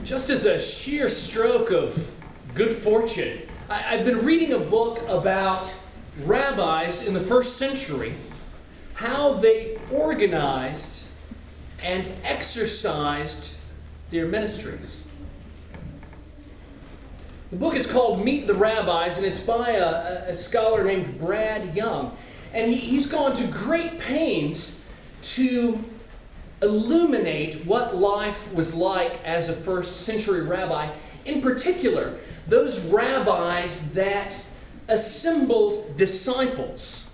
Just as a sheer stroke of good fortune, I've been reading a book about rabbis in the first century, how they organized and exercised their ministries. The book is called Meet the Rabbis, and it's by a scholar named Brad Young. And he's gone to great pains to illuminate what life was like as a first century rabbi. In particular, those rabbis that assembled disciples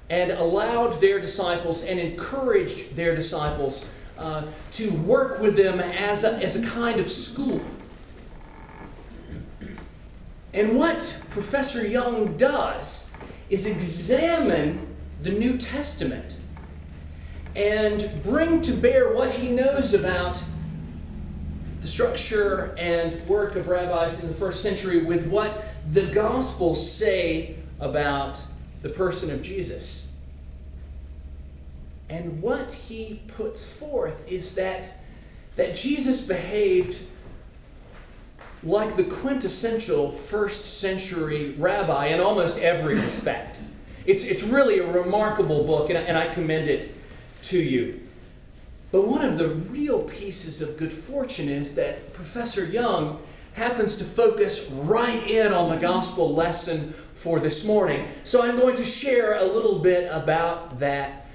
and allowed their disciples and encouraged their disciples to work with them as a kind of school. And what Professor Young does is examine the New Testament and bring to bear what he knows about the structure and work of rabbis in the first century with what the Gospels say about the person of Jesus. And what he puts forth is that Jesus behaved like the quintessential first century rabbi in almost every respect. It's really a remarkable book, and I commend it to you. But one of the real pieces of good fortune is that Professor Young happens to focus right in on the gospel lesson for this morning. So I'm going to share a little bit about that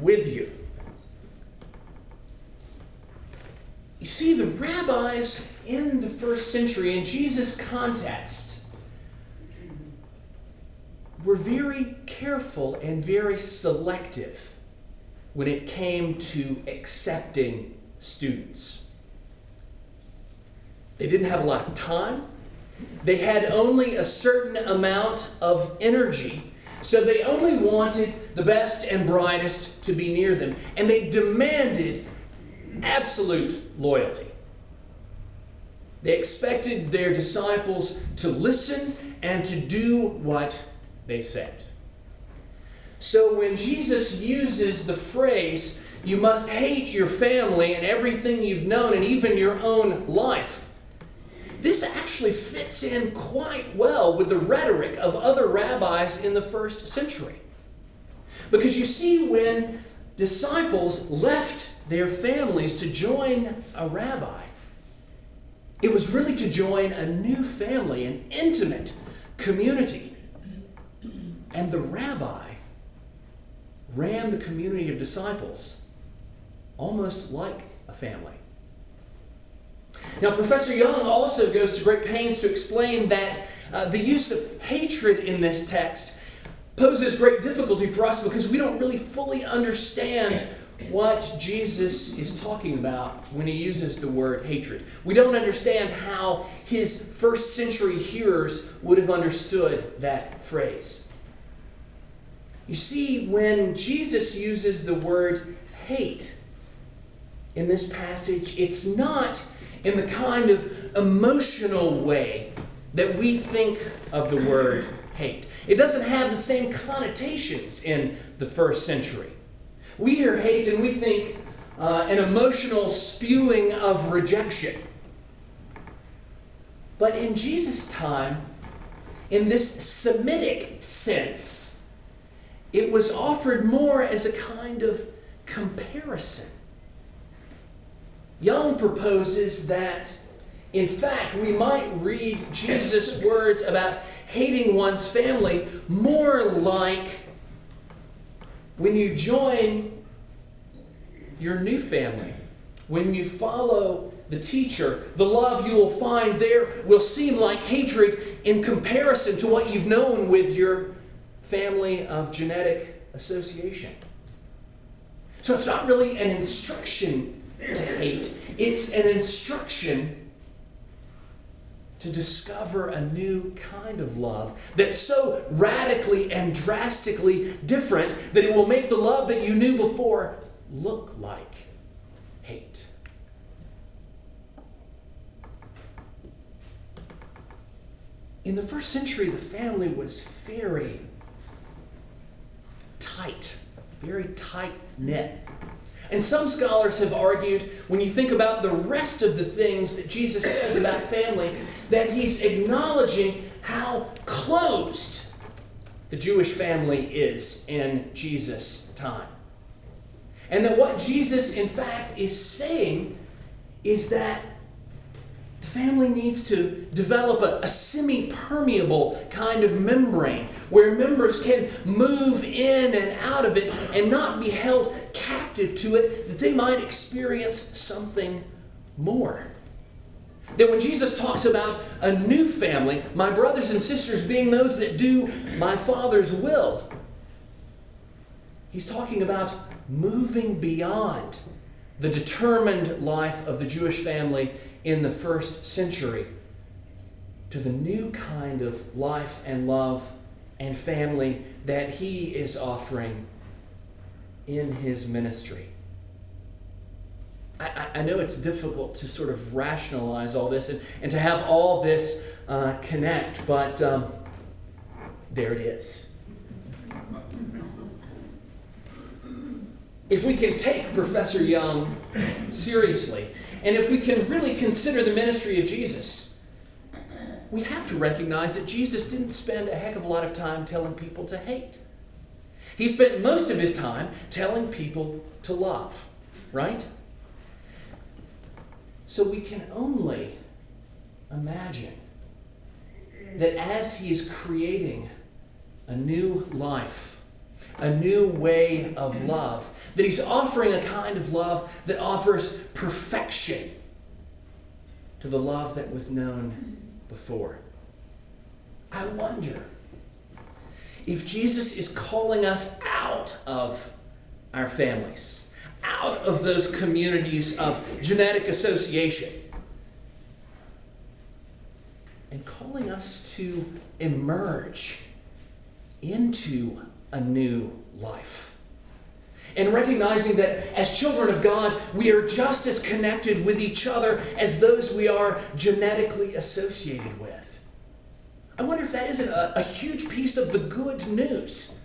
with you. You see, the rabbis in the first century, in Jesus' context, were very careful and very selective when it came to accepting students. They didn't have a lot of time. They had only a certain amount of energy. So they only wanted the best and brightest to be near them. And they demanded absolute loyalty. They expected their disciples to listen and to do what they said. So when Jesus uses the phrase, "You must hate your family and everything you've known and even your own life," this actually fits in quite well with the rhetoric of other rabbis in the first century. Because you see, when disciples left their families to join a rabbi, it was really to join a new family, an intimate community. And the rabbi ran the community of disciples almost like a family. Now, Professor Young also goes to great pains to explain that the use of hatred in this text poses great difficulty for us because we don't really fully understand what Jesus is talking about when he uses the word hatred. We don't understand how his first century hearers would have understood that phrase. You see, when Jesus uses the word hate in this passage, it's not in the kind of emotional way that we think of the word hate. It doesn't have the same connotations in the first century. We hear hate and we think an emotional spewing of rejection. But in Jesus' time, in this Semitic sense, it was offered more as a kind of comparison. Young proposes that, in fact, we might read Jesus' words about hating one's family more like when you join your new family, when you follow the teacher, the love you will find there will seem like hatred in comparison to what you've known with your family of genetic association. So it's not really an instruction to hate. It's an instruction to discover a new kind of love that's so radically and drastically different that it will make the love that you knew before look like hate. In the first century, the family was very tight, very tight-knit. And some scholars have argued, when you think about the rest of the things that Jesus says about family, that he's acknowledging how closed the Jewish family is in Jesus' time. And that what Jesus, in fact, is saying is that the family needs to develop a semi-permeable kind of membrane where members can move in and out of it and not be held captive to it, that they might experience something more. That when Jesus talks about a new family, my brothers and sisters being those that do my Father's will, he's talking about moving beyond the determined life of the Jewish family in the first century to the new kind of life and love and family that he is offering in his ministry. I know it's difficult to sort of rationalize all this and to have all this connect, but there it is. If we can take Professor Young seriously, and if we can really consider the ministry of Jesus, we have to recognize that Jesus didn't spend a heck of a lot of time telling people to hate. He spent most of his time telling people to love, right? So we can only imagine that as he is creating a new life, a new way of love, that he's offering a kind of love that offers perfection to the love that was known before. I wonder if Jesus is calling us out of our families, out of those communities of genetic association, and calling us to emerge into a new life. And recognizing that as children of God, we are just as connected with each other as those we are genetically associated with. I wonder if that isn't a huge piece of the good news,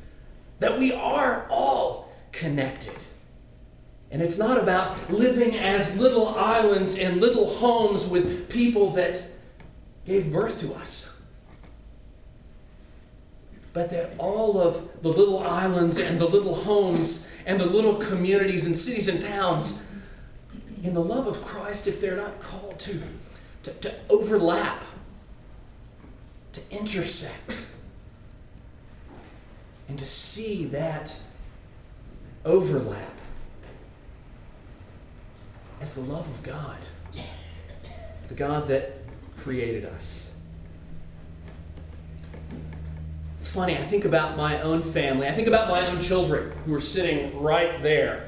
that we are all connected. And it's not about living as little islands in little homes with people that gave birth to us, but that all of the little islands and the little homes and the little communities and cities and towns, in the love of Christ, if they're not called to overlap, to intersect, and to see that overlap as the love of God, the God that created us. It's funny, I think about my own family. I think about my own children who are sitting right there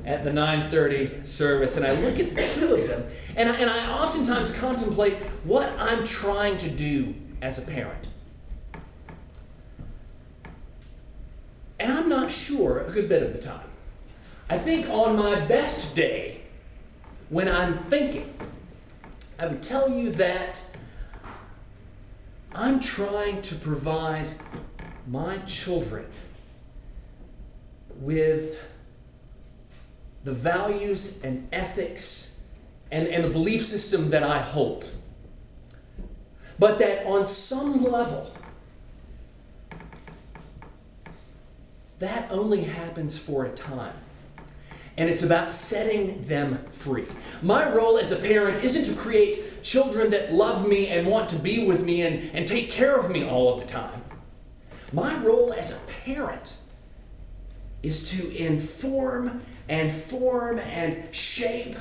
at the 9:30 service, and I look at the two of them, and I oftentimes contemplate what I'm trying to do as a parent. And I'm not sure a good bit of the time. I think on my best day, when I'm thinking, I would tell you that I'm trying to provide my children with the values and ethics and the belief system that I hold. But that on some level, that only happens for a time. And it's about setting them free. My role as a parent isn't to create children that love me and want to be with me and take care of me all of the time. My role as a parent is to inform and form and shape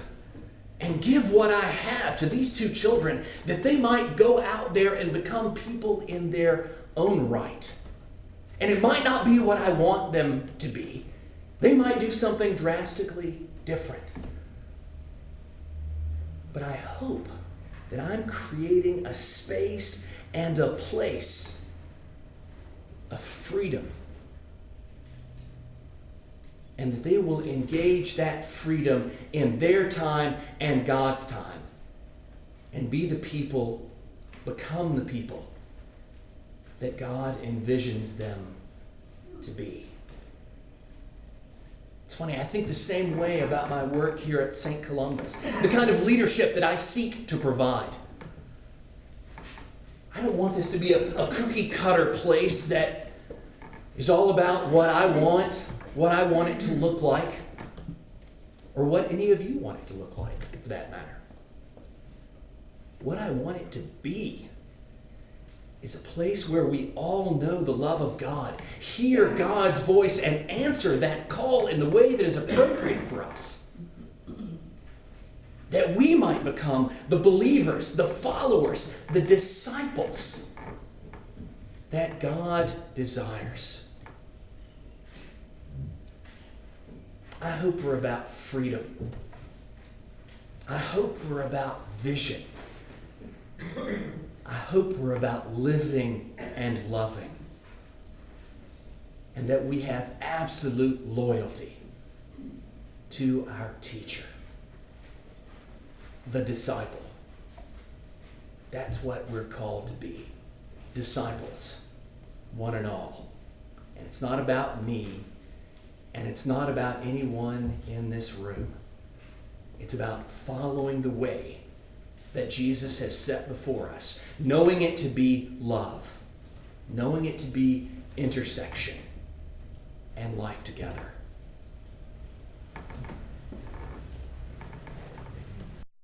and give what I have to these two children, that they might go out there and become people in their own right. And it might not be what I want them to be. They might do something drastically different. But I hope that I'm creating a space and a place of freedom, and that they will engage that freedom in their time and God's time, and be the people, become the people that God envisions them to be. It's funny, I think the same way about my work here at St. Columba's, the kind of leadership that I seek to provide. I don't want this to be a cookie-cutter place that is all about what I want it to look like, or what any of you want it to look like, for that matter. What I want it to be is a place where we all know the love of God, hear God's voice, and answer that call in the way that is appropriate for us. That we might become the believers, the followers, the disciples that God desires. I hope we're about freedom. I hope we're about vision. I hope we're about living and loving. And that we have absolute loyalty to our teacher, the disciple. That's what we're called to be. Disciples, one and all. And it's not about me, and it's not about anyone in this room. It's about following the way that Jesus has set before us, knowing it to be love, knowing it to be intersection and life together.